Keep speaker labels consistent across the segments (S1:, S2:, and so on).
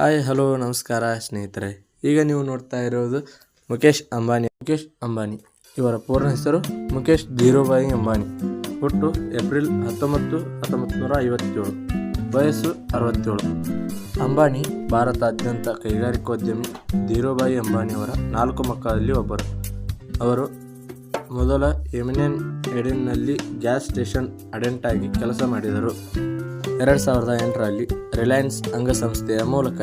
S1: Hi hello ನಮಸ್ಕಾರ ಸ್ನೇಹಿತರೆ. ಈಗ ನೀವು ನೋಡ್ತಾ ಇರೋದು ಮುಖೇಶ್ ಅಂಬಾನಿ ಇವರ ಪೂರ್ಣ ಹೆಸರು ಮುಖೇಶ್ ಧೀರೂಭಾಯಿ ಅಂಬಾನಿ. ಹುಟ್ಟು ಏಪ್ರಿಲ್ 19, 1957. ವಯಸ್ಸು 67. ಅಂಬಾನಿ ಭಾರತಾದ್ಯಂತ ಕೈಗಾರಿಕೋದ್ಯಮಿ ಧೀರೂಭಾಯಿ ಅಂಬಾನಿಯವರ 4 ಮಕ್ಕಳಲ್ಲಿ ಒಬ್ಬರು. ಅವರು ಮೊದಲ ಯೆಮೆನ್ ಏಡೆನ್ನಲ್ಲಿ ಗ್ಯಾಸ್ ಸ್ಟೇಷನ್ ಅಟೆಂಡೆಂಟ್ ಆಗಿ ಕೆಲಸ ಮಾಡಿದರು. 2008ರಲ್ಲಿ ರಿಲಯನ್ಸ್ ಅಂಗಸಂಸ್ಥೆಯ ಮೂಲಕ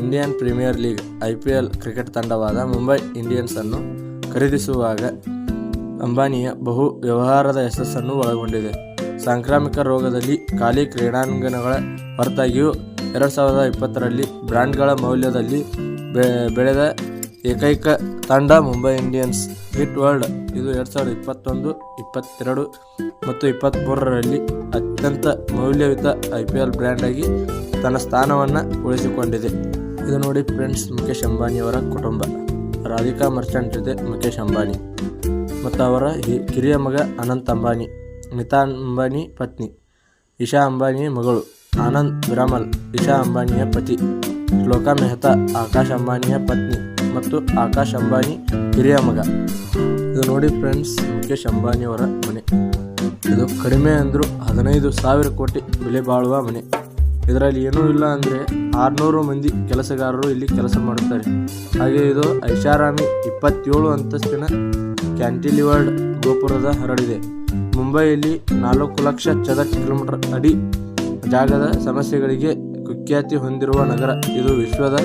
S1: Indian Premier League IPL cricket ತಂಡವಾದ ಮುಂಬೈ ಇಂಡಿಯನ್ಸ್ ಅನ್ನು ಖರೀದಿಸುವಾಗ ಅಂಬಾನಿಯ ಬಹು ವ್ಯವಹಾರದ ಯಶಸ್ಸನ್ನು ಒಳಗೊಂಡಿದೆ. ಸಾಂಕ್ರಾಮಿಕ ರೋಗದಲ್ಲಿ ಖಾಲಿ ಕ್ರೀಡಾಂಗಣಗಳ ಹೊರತಾಗಿಯೂ 2020ರಲ್ಲಿ ಬ್ರ್ಯಾಂಡ್ಗಳ ಮೌಲ್ಯದಲ್ಲಿ ಬೆಳೆದ ಏಕೈಕ ತಂಡ ಮುಂಬೈ ಇಂಡಿಯನ್ಸ್. ಹಿಟ್ ವರ್ಲ್ಡ್ ಇದು 2021, 22 ಮತ್ತು 23ರಲ್ಲಿ ಅತ್ಯಂತ ಮೌಲ್ಯಯುತ IPL ಬ್ರ್ಯಾಂಡ್ ಆಗಿ ತನ್ನ ಸ್ಥಾನವನ್ನು ಉಳಿಸಿಕೊಂಡಿದೆ. ಇದು ನೋಡಿ ಫ್ರೆಂಡ್ಸ್, ಮುಖೇಶ್ ಅಂಬಾನಿಯವರ ಕುಟುಂಬ. ರಾಧಿಕಾ ಮರ್ಚೆಂಟ್ ಜೊತೆ ಮುಖೇಶ್ ಅಂಬಾನಿ ಮತ್ತು ಅವರ ಕಿರಿಯ ಮಗ ಅನಂತ್ ಅಂಬಾನಿ, ಮಿತಾ ಅಂಬಾನಿ ಪತ್ನಿ, ಇಶಾ ಅಂಬಾನಿ ಮಗಳು, ಆನಂದ್ ವಿರಾಮಲ್ ಇಶಾ ಅಂಬಾನಿಯ ಪತಿ, ಶ್ಲೋಕಾ ಮೆಹ್ತಾ ಆಕಾಶ್ ಅಂಬಾನಿಯ ಪತ್ನಿ ಮತ್ತು ಆಕಾಶ್ ಅಂಬಾನಿ ಹಿರಿಯ ಮಗ. ಇದು ನೋಡಿ ಫ್ರೆಂಡ್ಸ್, ಮುಖೇಶ್ ಅಂಬಾನಿಯವರ ಮನೆ. ಇದು ಕಡಿಮೆ ಅಂದರೂ 15,000 ಕೋಟಿ ಬೆಲೆ ಬಾಳುವ ಮನೆ. ಇದರಲ್ಲಿ ಏನೂ ಇಲ್ಲ ಅಂದರೆ 600 ಮಂದಿ ಕೆಲಸಗಾರರು ಇಲ್ಲಿ ಕೆಲಸ ಮಾಡುತ್ತಾರೆ. ಹಾಗೆ ಇದು ಐಷಾರಾಮಿ 27 ಅಂತಸ್ತಿನ ಕ್ಯಾಂಟಿಲಿವರ್ಡ್ ಗೋಪುರದ ಹರಡಿದೆ. ಮುಂಬೈಯಲ್ಲಿ 4 ಲಕ್ಷ ಚದರ ಕಿಲೋಮೀಟರ್ ಅಡಿ ಜಾಗದ ಸಮಸ್ಯೆಗಳಿಗೆ ಕುಖ್ಯಾತಿ ಹೊಂದಿರುವ ನಗರ. ಇದು ವಿಶ್ವದ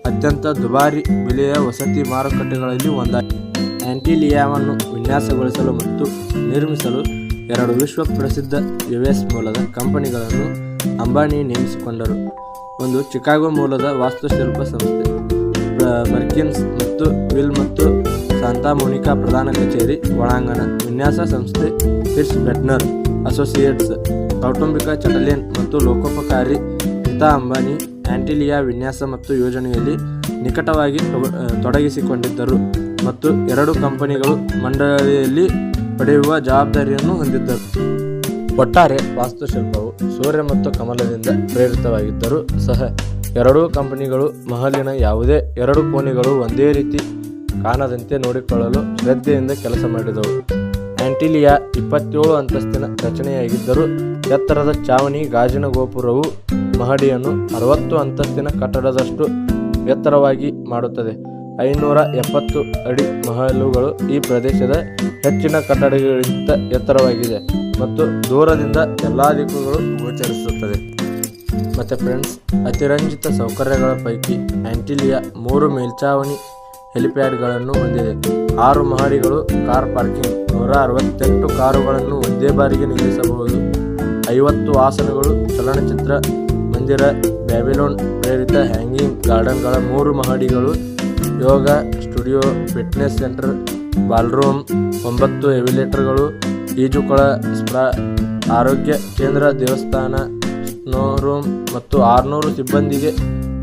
S1: ಅತ್ಯಂತ ದುಬಾರಿ ಬೆಲೆಯ ವಸತಿ ಮಾರುಕಟ್ಟೆಗಳಲ್ಲಿ ಒಂದಾಗಿದೆ. ಆಂಟಿಲಿಯಾವನ್ನು ವಿನ್ಯಾಸಗೊಳಿಸಲು ಮತ್ತು ನಿರ್ಮಿಸಲು 2 ವಿಶ್ವ ಪ್ರಸಿದ್ಧ US ಮೂಲದ ಕಂಪನಿಗಳನ್ನು ಅಂಬಾನಿ ನೇಮಿಸಿಕೊಂಡರು. ಒಂದು ಚಿಕಾಗೋ ಮೂಲದ ವಾಸ್ತುಶಿಲ್ಪ ಸಂಸ್ಥೆ ಬರ್ಕಿನ್ಸ್ ಮತ್ತು ವಿಲ್ ಮತ್ತು ಸಾಂತಾ ಮೊನಿಕಾ ಪ್ರಧಾನ ಕಚೇರಿ ಒಳಾಂಗಣ ವಿನ್ಯಾಸ ಸಂಸ್ಥೆ ಹಿರ್ಸ್ ಬೆಟ್ನರ್ ಅಸೋಸಿಯೇಟ್ಸ್. ಕೌಟುಂಬಿಕ ಚಟಲೇನ್ ಮತ್ತು ಲೋಕೋಪಕಾರಿ ಮಿತಾ ಅಂಬಾನಿ ಆಂಟಿಲಿಯಾ ವಿನ್ಯಾಸ ಮತ್ತು ಯೋಜನೆಯಲ್ಲಿ ನಿಕಟವಾಗಿ ತೊಡಗಿಸಿಕೊಂಡಿದ್ದರು ಮತ್ತು 2 ಕಂಪನಿಗಳು ಮಂಡಳಿಯಲ್ಲಿ ಪಡೆಯುವ ಜವಾಬ್ದಾರಿಯನ್ನು ಹೊಂದಿದ್ದರು. ಒಟ್ಟಾರೆ ವಾಸ್ತುಶಿಲ್ಪವು ಸೂರ್ಯ ಮತ್ತು ಕಮಲದಿಂದ ಪ್ರೇರಿತವಾಗಿದ್ದರೂ ಸಹ 2 ಕಂಪನಿಗಳು ಮಹಲಿನ ಯಾವುದೇ 2 ಕೋಣೆಗಳು ಒಂದೇ ರೀತಿ ಕಾಣದಂತೆ ನೋಡಿಕೊಳ್ಳಲು ಶ್ರದ್ಧೆಯಿಂದ ಕೆಲಸ ಮಾಡಿದವು. ಆಂಟಿಲಿಯಾ 27 ಅಂತಸ್ತಿನ ರಚನೆಯಾಗಿದ್ದರೂ ಎತ್ತರದ ಚಾವಣಿ ಗಾಜಿನ ಗೋಪುರವು ಮಹಡಿಯನ್ನು 60 ಅಂತಸ್ತಿನ ಕಟ್ಟಡದಷ್ಟು ಎತ್ತರವಾಗಿ ಮಾಡುತ್ತದೆ. 570 ಅಡಿ ಮಹಲುಗಳು ಈ ಪ್ರದೇಶದ ಹೆಚ್ಚಿನ ಕಟ್ಟಡಗಳಿಗಿಂತ ಎತ್ತರವಾಗಿದೆ ಮತ್ತು ದೂರದಿಂದ ಎಲ್ಲ ದಿಕ್ಕುಗಳು ಗೋಚರಿಸುತ್ತದೆ. ಮತ್ತು ಫ್ರೆಂಡ್ಸ್, ಅತಿರಂಜಿತ ಸೌಕರ್ಯಗಳ ಪೈಕಿ ಆಂಟಿಲಿಯಾ 3 ಮೇಲ್ಛಾವಣಿ ಹೆಲಿಪ್ಯಾಡ್ಗಳನ್ನು ಹೊಂದಿದೆ, 6 ಮಹಡಿಗಳು, ಕಾರ್ ಪಾರ್ಕಿಂಗ್, 168 ಕಾರುಗಳನ್ನು ಒಂದೇ ಬಾರಿಗೆ ನಿಲ್ಲಿಸಬಹುದು, 50 ಆಸನಗಳು, ಚಲನಚಿತ್ರ ಮಂದಿರ, ಬ್ಯಾಬಿಲೋನ್ ಪ್ರೇರಿತ ಹ್ಯಾಂಗಿಂಗ್ ಗಾರ್ಡನ್ಗಳ 3 ಮಹಡಿಗಳು, ಯೋಗ ಸ್ಟುಡಿಯೋ, ಫಿಟ್ನೆಸ್ ಸೆಂಟರ್, ಬಾಲ್ರೂಮ್, 9 ಎಲಿವೇಟರ್ಗಳು, ಈಜುಕೊಳ, ಸ್ಪಾ, ಆರೋಗ್ಯ ಕೇಂದ್ರ, ದೇವಸ್ಥಾನ, ಸ್ನೋ ರೂಮ್ ಮತ್ತು 600 ಸಿಬ್ಬಂದಿಗೆ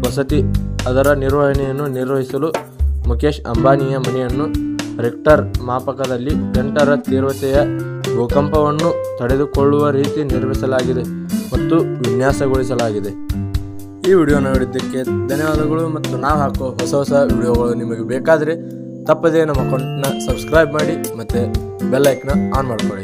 S1: ವಸತಿ. ಅದರ ನಿರ್ವಹಣೆಯನ್ನು ನಿರ್ವಹಿಸಲು ಮುಖೇಶ್ ಅಂಬಾನಿಯ ಮನೆಯನ್ನು ರಿಕ್ಟರ್ ಮಾಪಕದಲ್ಲಿ 8ರ ತೀವ್ರತೆಯ ಭೂಕಂಪವನ್ನು ತಡೆದುಕೊಳ್ಳುವ ರೀತಿ ನಿರ್ಮಿಸಲಾಗಿದೆ ಮತ್ತು ವಿನ್ಯಾಸಗೊಳಿಸಲಾಗಿದೆ. ಈ ವಿಡಿಯೋ ನೋಡಿದ್ದಕ್ಕೆ ಧನ್ಯವಾದಗಳು ಮತ್ತು ನಾವು ಹಾಕೋ ಹೊಸ ವಿಡಿಯೋಗಳು ನಿಮಗೆ ಬೇಕಾದರೆ ತಪ್ಪದೇ ನಮ್ಮ ಅಕೌಂಟ್ನ ಸಬ್ಸ್ಕ್ರೈಬ್ ಮಾಡಿ ಮತ್ತು ಬೆಲ್ ಐಕನ್ನ ಆನ್ ಮಾಡ್ಕೊಳ್ಳಿ.